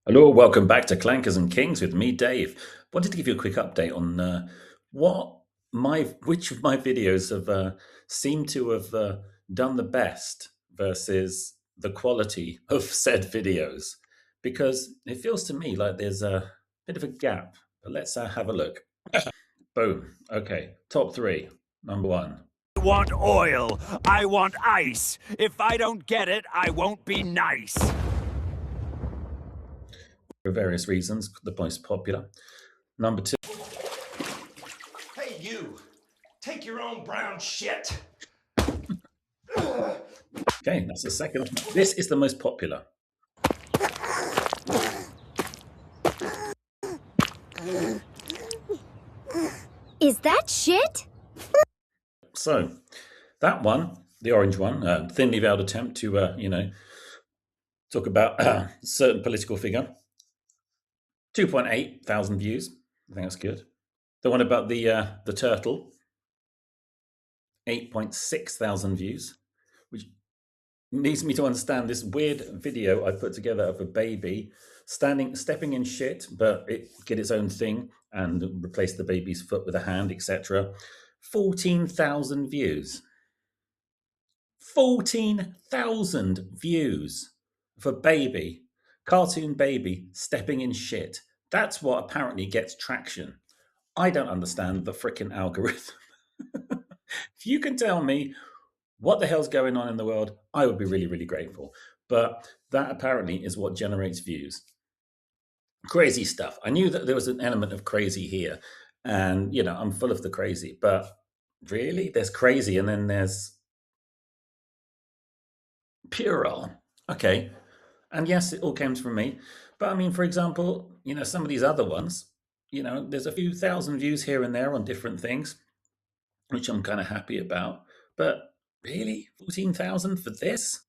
Hello, welcome back to Clankers and Kings with me, Dave. Wanted to give you a quick update on what which of my videos have seemed to have done the best versus the quality of said videos, because it feels to me like there's a bit of a gap. But let's have a look. Boom. Okay, top three. Number one. I want oil. I want ice. If I don't get it, I won't be nice. For various reasons, the most popular. Number two. Hey, you! Take your own brown shit! Okay, that's the second. This is the most popular. Is that shit? So that one, the orange one, thinly veiled attempt to, talk about a certain political figure. 2.8 thousand views. I think that's good. The one about the turtle, 8.6 thousand views, which needs me to understand this weird video I put together of a baby stepping in shit, but it get its own thing and replace the baby's foot with a hand, etc. 14,000 views. 14,000 views for baby, cartoon baby stepping in shit. That's what apparently gets traction. I don't understand the freaking algorithm. If you can tell me what the hell's going on in the world, I would be really, really grateful. But that apparently is what generates views. Crazy stuff. I knew that there was an element of crazy here, and I'm full of the crazy, but really, there's crazy, and then there's puerile. Okay. And yes, it all came from me. But I mean, for example, some of these other ones, there's a few thousand views here and there on different things, which I'm kind of happy about. But really, 14,000 for this?